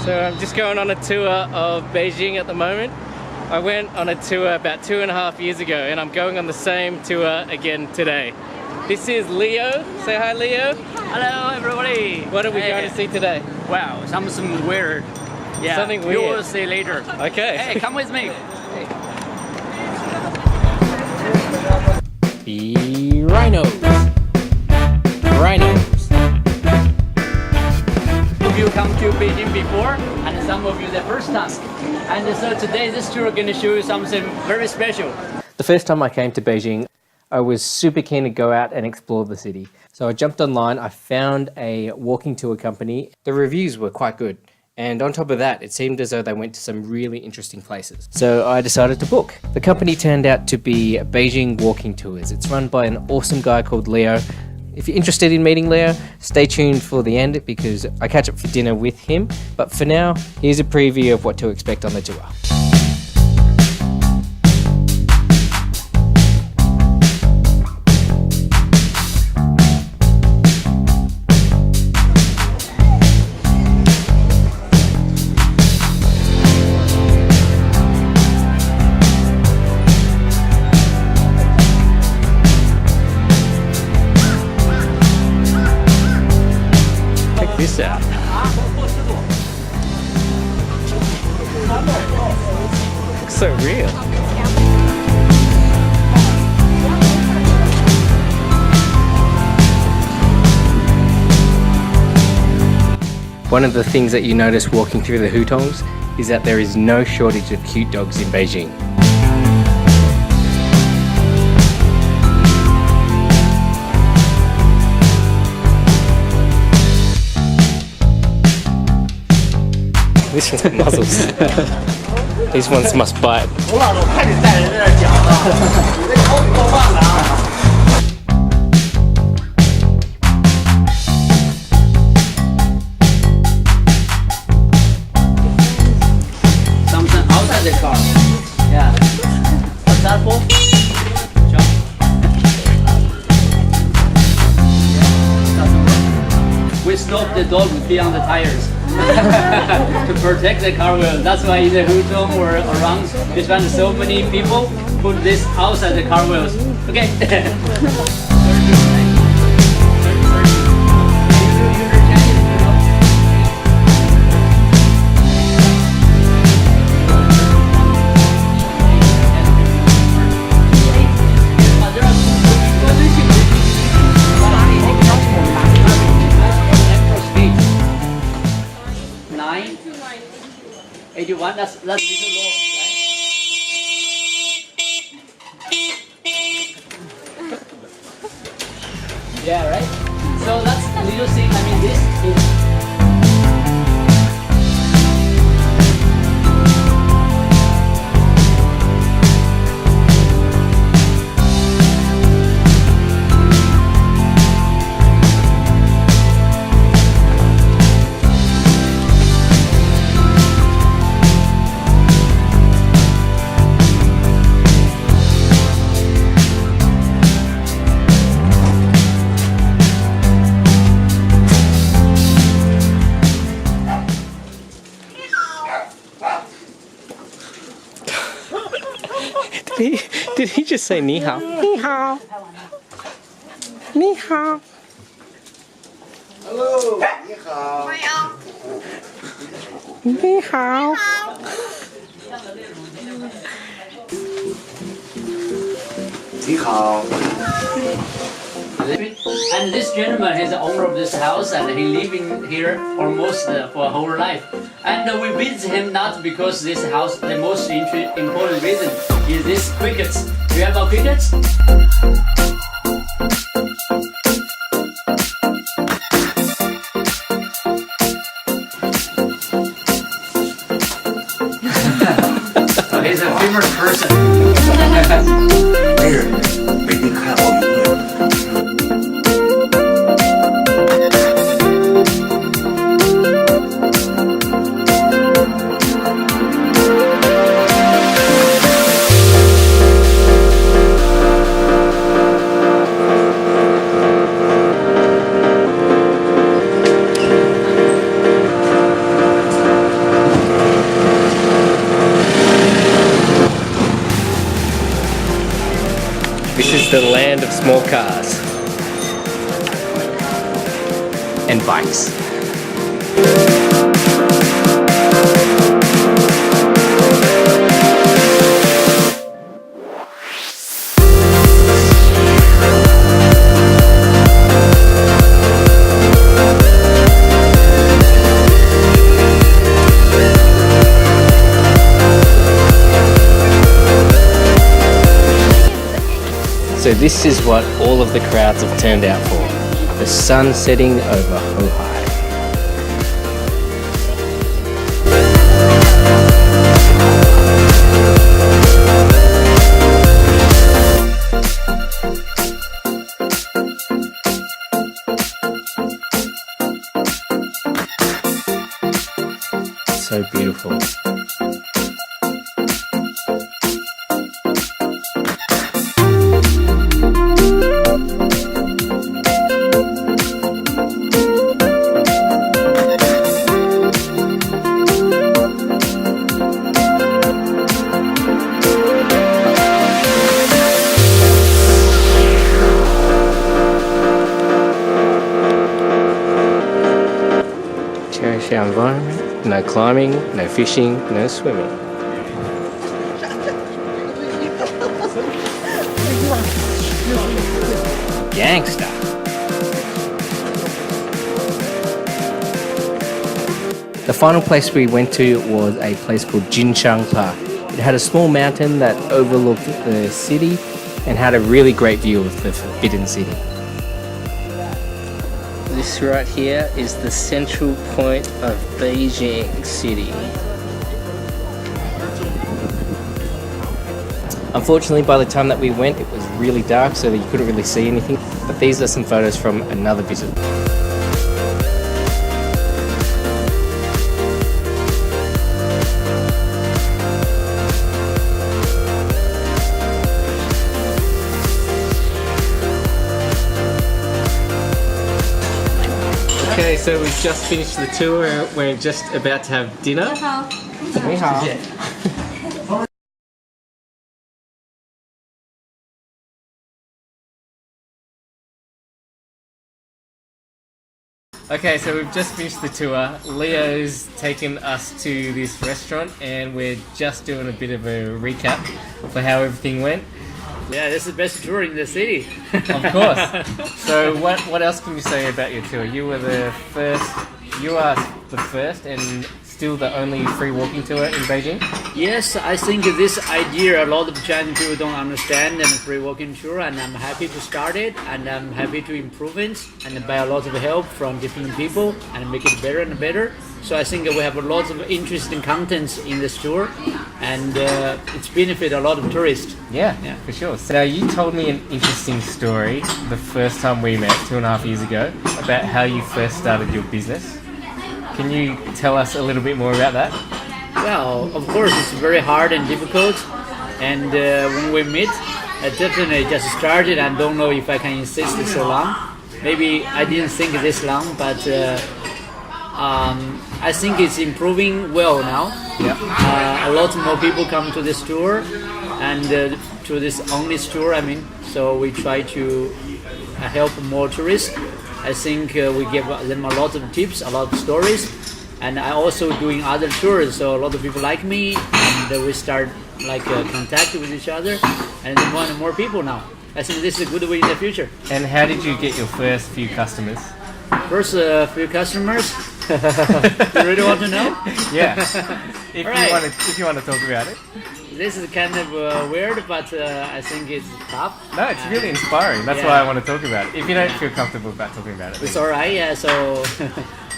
So I'm just going on a tour of Beijing at the moment. I went on a tour about 2.5 years ago and I'm going on the same tour again today. This is Leo. Say hi, Leo. Hello, everybody. What are we going to see today? Wow, something weird. Yeah, something weird. You will see later. Okay. Hey, come with me. The Brhinos. You come to Beijing before, and some of you the first time. And so today this tour is going to show you something very special. The first time I came to Beijing, I was super keen to go out and explore the city. So I jumped online, I found a walking tour company. The reviews were quite good. And on top of that, it seemed as though they went to some really interesting places. So I decided to book. The company turned out to be Beijing Walking Tours. It's run by an awesome guy called Leo. If you're interested in meeting Leo, stay tuned for the end because I catch up for dinner with him. But for now, here's a preview of what to expect on the tour. This out. Looks so real. One of the things that you notice walking through the Hutongs is that there is no shortage of cute dogs in Beijing. This one's got muzzles. These ones must bite. Something outside the car. Yeah. What's that for? We stop the dog beyond the tires. To protect the car wheel. That's why in the Hutong or around we find so many people put this outside the car wheels. Okay. That's little low, right? Yeah, right? So that's a little thing, I mean this is Did he just say ni hao? Ni hao. Ni hao. Hello. Ni hao. Ni hao. Ni hao. And this gentleman is the owner of this house and he living here almost for a whole life. And we visit him not because this house, the most important reason is this crickets. Do you have our crickets? He's a famous person. 没人，北京开奥运会。is the land of small cars and bikes. So this is what all of the crowds have turned out for. The sun setting over Houhai. So beautiful. Cherish our environment, no climbing, no fishing, no swimming. Gangsta. The final place we went to was a place called Jingshan Park. It had a small mountain that overlooked the city and had a really great view of the Forbidden City. This right here is the central point of Beijing City. Unfortunately, by the time that we went, it was really dark, so that you couldn't really see anything. But these are some photos from another visit. Okay, so we've just finished the tour. We're just about to have dinner. 你好. Okay, so we've just finished the tour. Leo's taken us to this restaurant and we're just doing a bit of a recap for how everything went. Yeah, this is the best tour in the city. Of course. So what else can you say about your tour? You are the first and still the only free walking tour in Beijing? Yes, I think this idea a lot of Chinese people don't understand and free walking tour, and I'm happy to start it and I'm happy to improve it and buy a lot of help from different people and make it better and better. So I think we have a lot of interesting contents in this tour and it's benefit a lot of tourists. Yeah, for sure. So now you told me an interesting story the first time we met 2.5 years ago about how you first started your business. Can you tell us a little bit more about that? Well, of course, it's very hard and difficult. And when we meet, I definitely just started and don't know if I can insist so long. Maybe I didn't think this long, but I think it's improving well now. Yeah. A lot more people come to this tour and to this only tour, I mean. So we try to help more tourists. I think we give them a lot of tips, a lot of stories, and I also doing other tours. So a lot of people like me, and we start like contact with each other, and more and more people now. I think this is a good way in the future. And how did you get your first few customers? First few customers. You really want to know? Yeah. If Right. you want to talk about it. This is kind of weird, but I think it's tough. No, it's really inspiring. That's why I want to talk about it. If you don't feel comfortable about talking about it. It's alright, yeah. So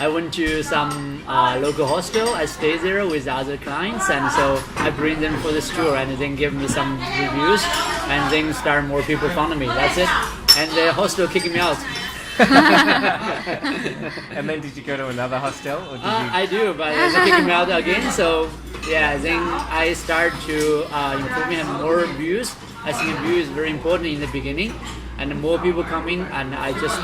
I went to some local hostel. I stay there with other clients, and so I bring them for this tour, and then give me some reviews, and then start more people follow me. That's it. And the hostel kicked me out. And then did you go to another hostel? Or did you... I do, but they kicked me out again. So yeah, then I start to improve and more views. I think view is very important in the beginning, and more people come in, and I just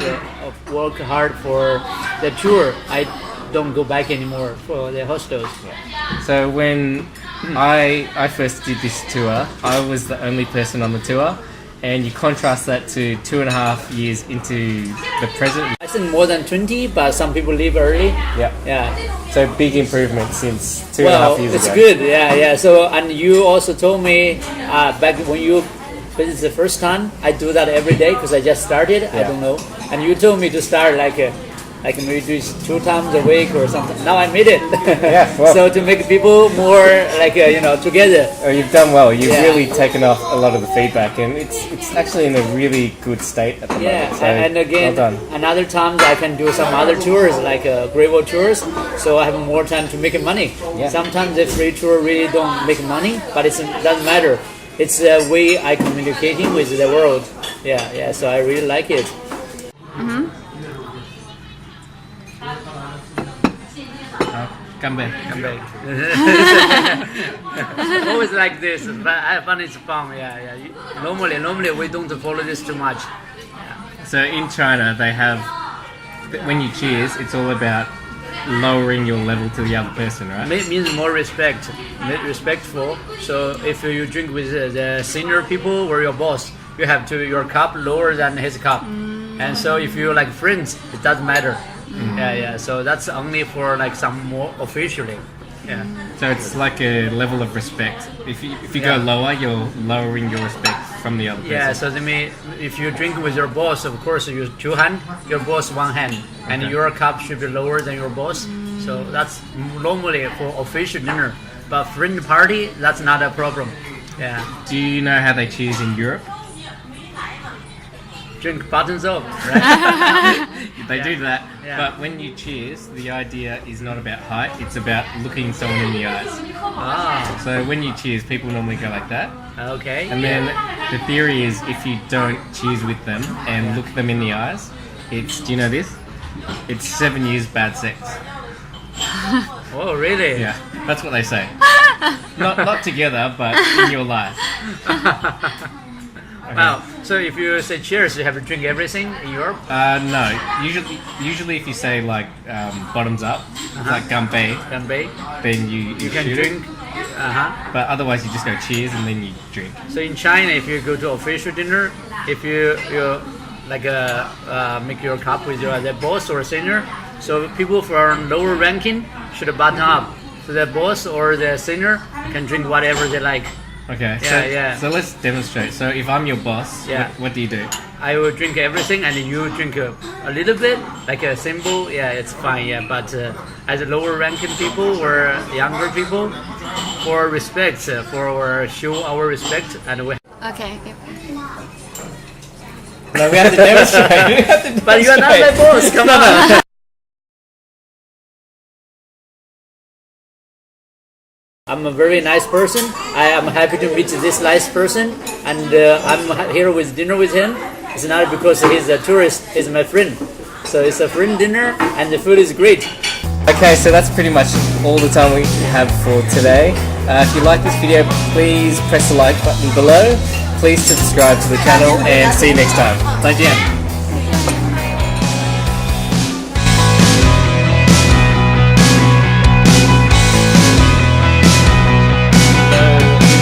work hard for the tour. I don't go back anymore for the hostels. Yeah. So when I first did this tour, I was the only person on the tour, and you contrast that to 2.5 years into the present. I think more than 20, but some people leave early. Yeah. Yeah. So big improvement since 2.5 Well, years it's ago. good. Yeah. So, and you also told me back when you visit the first time, I do that every day because I just started. I Yeah. don't know. And you told me to start like maybe do 2 times a week or something. Now I made it. Yeah, well. So to make people more together. Oh, you've done well. You've Yeah. really taken off a lot of the feedback, and it's actually in a really good state at the Yeah, moment. So, and again, well done. another times I can do some other tours like gravel tours, so I have more time to make money. Yeah. Sometimes the free tour really don't make money, but it doesn't matter. It's the way I communicating with the world. Yeah. So I really like it. Come back. Always like this, but I find it's fun. Yeah. Normally we don't follow this too much. So in China, they have, when you cheers, it's all about lowering your level to the other person, right? Means more respectful. So if you drink with the senior people or your boss, you have to your cup lower than his cup. And so if you like friends, it doesn't matter. Yeah. So that's only for like some more officially. Yeah. So it's like a level of respect. If you go lower, you're lowering your respect from the other person. Yeah. So they mean if you drink with your boss, of course you 2 hands, your boss 1 hand, and Okay. your cup should be lower than your boss. So that's normally for official dinner. But friend party, that's not a problem. Yeah. Do you know how they cheers in Europe? Drink buttons up, right? They do that, Yeah. but when you cheers, the idea is not about height, it's about looking someone in the eyes. Ah, So when you cheers, people normally go like that. okay. And then the theory is if you don't cheers with them and look them in the eyes, it's, do you know this? It's 7 years bad sex. Oh, really? Yeah, that's what they say. Not together, but in your life. Okay. Wow. So if you say cheers, you have to drink everything in Europe? No. Usually if you say like bottoms up, it's like ganbei, Ganbei. then you You can shoot drink. it. But otherwise you just go cheers and then you drink. So in China, if you go to official dinner, if you like make your cup with your the boss or senior, so people from lower ranking should button up. So the boss or the senior can drink whatever they like. Okay. Yeah. So let's demonstrate. So if I'm your boss, Yeah. what do you do? I will drink everything, and you drink a little bit, like a symbol. Yeah, it's fine. Yeah, but as a lower ranking people or younger people, for respect, for show our respect, and we. Okay. No, we have to demonstrate. But you are not my boss. Come on. I'm a very nice person. I am happy to meet this nice person, and I'm here with dinner with him. It's not because he's a tourist; he's my friend. So it's a friend dinner, and the food is great. Okay, so that's pretty much all the time we have for today. If you like this video, please press the like button below. Please subscribe to the channel, and see you next time. 再见.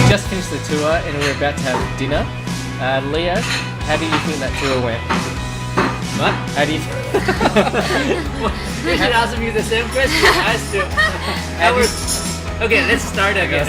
Just finished the tour and we're about to have dinner. Leo, how do you think that tour went? What? How do you? You should ask me the same question. I still. Okay, let's start again.